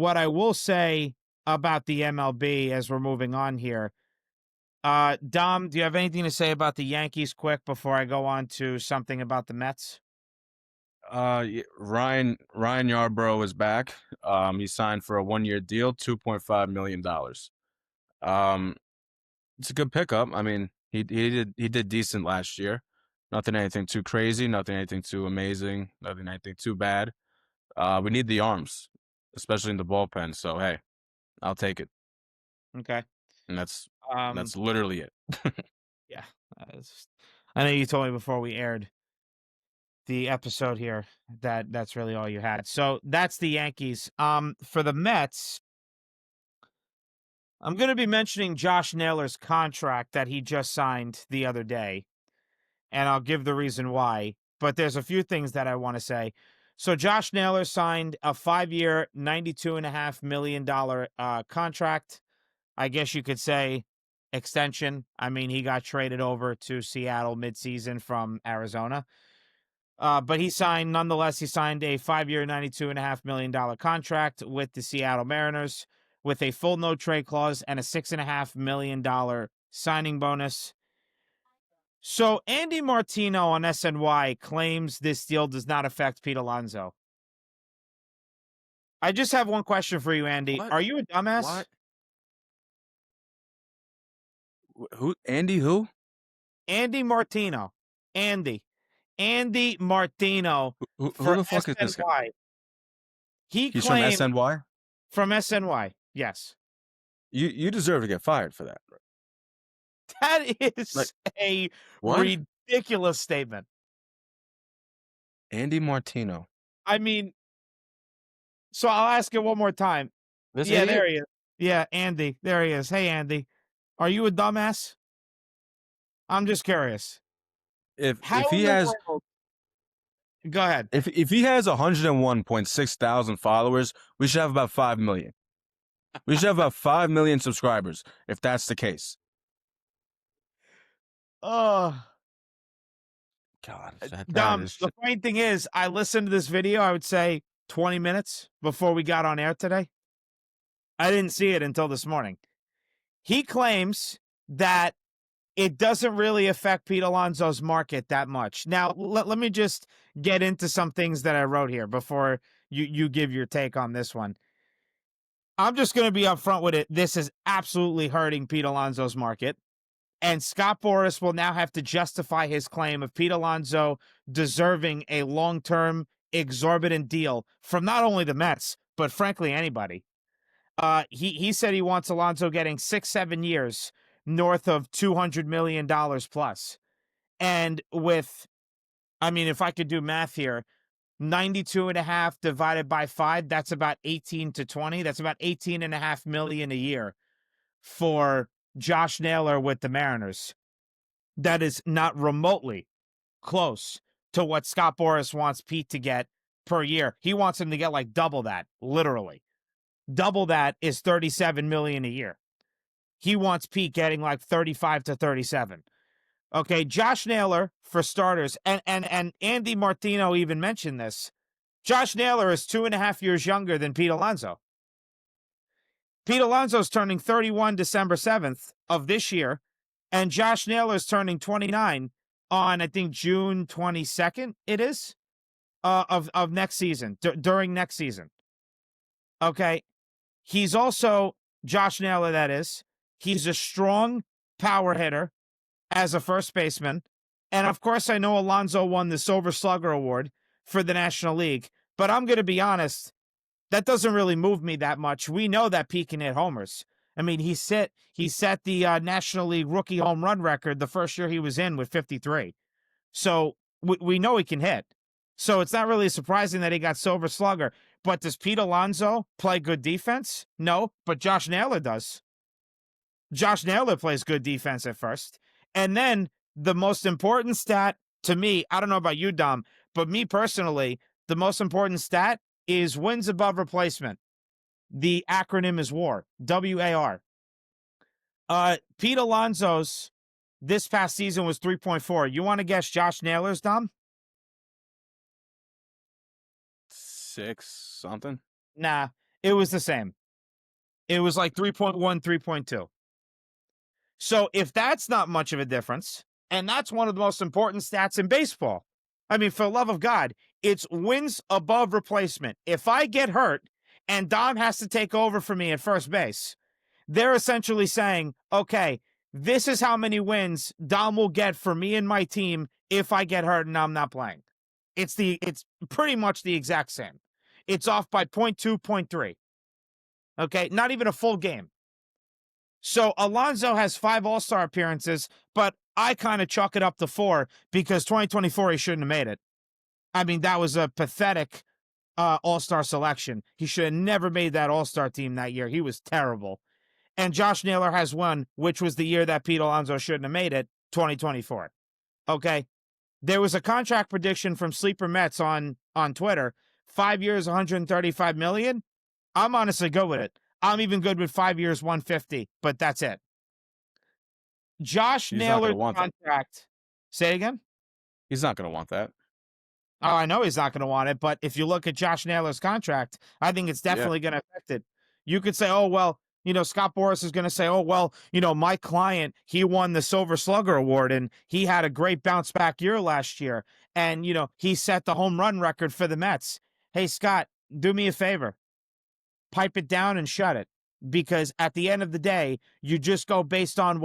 what I will say about the MLB as we're moving on here, Dom, do you have anything to say about the Yankees quick before I go on to something about the Mets? Ryan Yarbrough is back. He signed for a 1-year deal, $2.5 million. It's a good pickup. I mean, he did decent last year. Nothing anything too crazy, nothing anything too amazing, nothing anything too bad. We need the arms, especially in the bullpen. So hey, I'll take it. Okay. And that's Um, literally it. yeah. I know you told me before we aired the episode here that that's really all you had. So that's the Yankees. For the Mets, I'm going to be mentioning Josh Naylor's contract that he just signed the other day, and I'll give the reason why. But there's a few things that I want to say. So Josh Naylor signed a 5-year, $92.5 million contract. I guess you could say extension. I mean, he got traded over to Seattle midseason from Arizona. But he signed a 5-year, $92.5 million contract with the Seattle Mariners with a full no trade clause and a $6.5 million signing bonus. So Andy Martino on SNY claims this deal does not affect Pete Alonso. I just have one question for you, Andy. What? Are you a dumbass? What? Who? Andy who? Andy Martino. Andy Martino Who for the fuck is this guy? SNY. He's from Claimed SNY? from SNY, yes. You deserve to get fired for that. That is a what? ridiculous statement. Andy Martino. I mean, so I'll ask it one more time. This Yeah, idiot? there he is. Yeah, Andy. There he is. Hey, Andy. Are you a dumbass? I'm just curious. If he has Go ahead. If he has 101.6 thousand followers, we should have about 5 million. We should have about 5 million subscribers if that's the case. Oh, God, Dom, the funny thing is, I listened to this video, I would say 20 minutes before we got on air today. I didn't see it until this morning. He claims that it doesn't really affect Pete Alonso's market that much. Now, let me just get into some things that I wrote here before you give your take on this one. I'm just going to be upfront with it. This is absolutely hurting Pete Alonso's market. And Scott Boras will now have to justify his claim of Pete Alonso deserving a long-term, exorbitant deal from not only the Mets, but frankly, anybody. He said he wants Alonso getting 6-7 years north of $200 million plus. And with, I mean, if I could do math here, 92.5 divided by 5, that's about 18 to 20. That's about 18.5 million a year for Josh Naylor with the Mariners. That is not remotely close to what Scott Boras wants Pete to get per year. He wants him to get like double that, literally. Double that is 37 million a year. He wants Pete getting like 35 to 37. Okay, Josh Naylor, for starters, and Andy Martino even mentioned this. Josh Naylor is 2.5 years younger than Pete Alonso. Pete Alonso's turning 31 December 7th of this year, and Josh Naylor's turning 29 on, I think, June 22nd, it is, of next season, during next season. Okay, he's also, Josh Naylor, that is, he's a strong power hitter as a first baseman. And of course, I know Alonso won the Silver Slugger Award for the National League, but I'm going to be honest, that doesn't really move me that much. We know that Pete can hit homers. I mean, he set the National League rookie home run record the first year he was in with 53. So we know he can hit. So it's not really surprising that he got Silver Slugger. But does Pete Alonso play good defense? No, but Josh Naylor does. Josh Naylor plays good defense at first. And then the most important stat to me, I don't know about you, Dom, but me personally, the most important stat is wins above replacement. The acronym is WAR, W-A-R. Pete Alonso's this past season was 3.4. You want to guess Josh Naylor's, Dom? 6 something? Nah, It was the same. It was like 3.1, 3.2. So if that's not much of a difference, and that's one of the most important stats in baseball, I mean, for the love of God, it's wins above replacement. If I get hurt and Dom has to take over for me at first base, they're essentially saying, okay, this is how many wins Dom will get for me and my team if I get hurt and I'm not playing. It's pretty much the exact same. It's off by 0.2, 0.3. Okay, not even a full game. So Alonso has 5 All-Star appearances, but I kind of chalk it up to 4 because 2024 he shouldn't have made it. I mean, that was a pathetic All-Star selection. He should have never made that All-Star team that year. He was terrible. And Josh Naylor has 1, which was the year that Pete Alonso shouldn't have made it, 2024. Okay? There was a contract prediction from Sleeper Mets on Twitter, 5 years, $135 million. I'm honestly good with it. I'm even good with 5 years, 150, but that's it. Josh Naylor's contract. Say it again? He's not going to want that. Oh, I know he's not going to want it, but if you look at Josh Naylor's contract, I think it's definitely going to affect it. You could say, oh, well, Scott Boras is going to say, oh, well, my client, he won the Silver Slugger Award, and he had a great bounce back year last year. And, he set the home run record for the Mets. Hey, Scott, do me a favor. Pipe it down and shut it. Because at the end of the day, you just go based on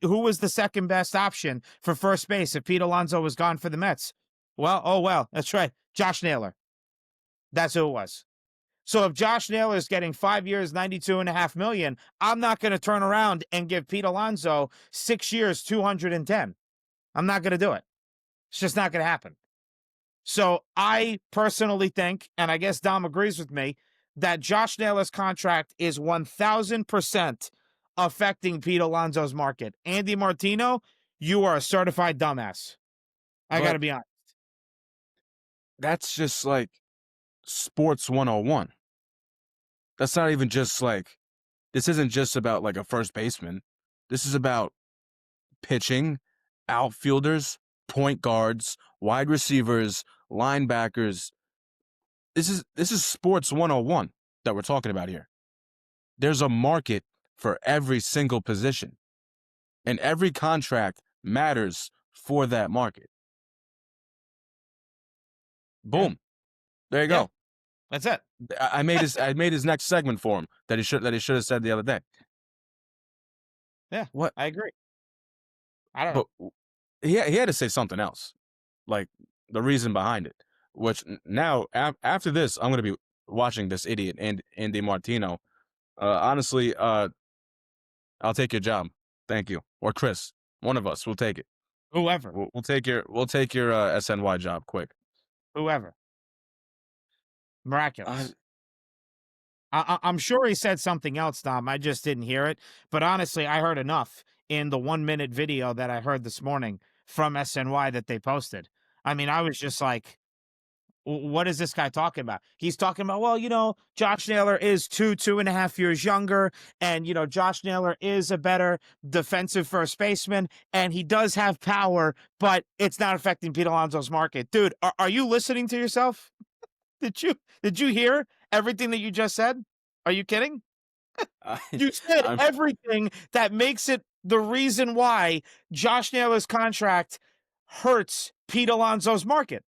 who was the second best option for first base if Pete Alonso was gone for the Mets. Well, that's right. Josh Naylor. That's who it was. So if Josh Naylor is getting 5 years, $92.5 million, I'm not going to turn around and give Pete Alonso 6 years, $210. I'm not going to do it. It's just not going to happen. So I personally think, and I guess Dom agrees with me, that Josh Naylor's contract is 1,000% affecting Pete Alonso's market. Andy Martino, you are a certified dumbass. I got to be honest. That's just like sports 101. That's not even just like, this isn't just about like a first baseman. This is about pitching, outfielders, point guards, wide receivers, linebackers. This is sports 101 that we're talking about here. There's a market for every single position, and every contract matters for that market. Boom. There you go. That's it. I made his next segment for him that he should have said the other day. Yeah. What? I agree. I don't know. But he had to say something else, like the reason behind it. Which now after this, I'm gonna be watching this idiot and Andy Martino. Honestly, I'll take your job. Thank you. Or Chris, one of us will take it. Whoever. We'll take your SNY job quick. Whoever. Miraculous. I'm sure he said something else, Dom. I just didn't hear it. But honestly, I heard enough in the 1-minute video that I heard this morning from SNY that they posted. I mean, I was just like, what is this guy talking about? He's talking about, well, Josh Naylor is 2.5 years younger, and, Josh Naylor is a better defensive first baseman, and he does have power, but it's not affecting Pete Alonso's market. Dude, are you listening to yourself? Did you hear everything that you just said? Are you kidding? You said everything that makes it the reason why Josh Naylor's contract hurts Pete Alonso's market.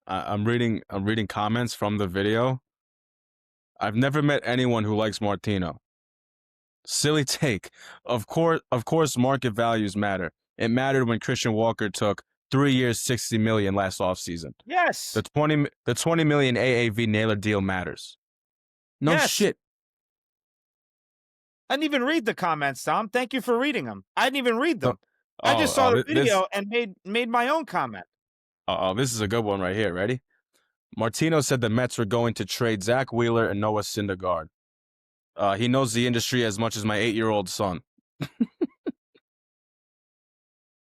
I'm reading comments from the video. I've never met anyone who likes Martino. Silly take. Of course, market values matter. It mattered when Christian Walker took 3 years, $60 million last offseason. Yes. The 20 million AAV Naylor deal matters. No shit. I didn't even read the comments, Tom. Thank you for reading them. I didn't even read them. I just saw the video and made my own comment. This is a good one right here. Ready? Martino said the Mets were going to trade Zach Wheeler and Noah Syndergaard. He knows the industry as much as my 8-year-old son. It's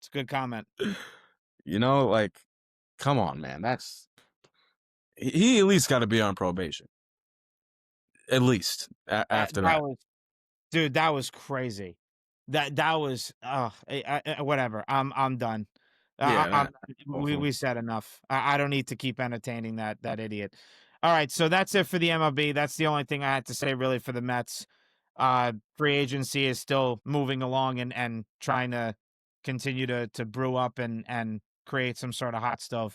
a good comment. Come on, man. He at least got to be on probation. At least after that. Dude, that was crazy. That was whatever. I'm done. Yeah, we said enough. I don't need to keep entertaining that idiot. All right, so that's it for the MLB. That's the only thing I had to say really for the Mets. Free agency is still moving along and trying to continue to brew up and create some sort of hot stove.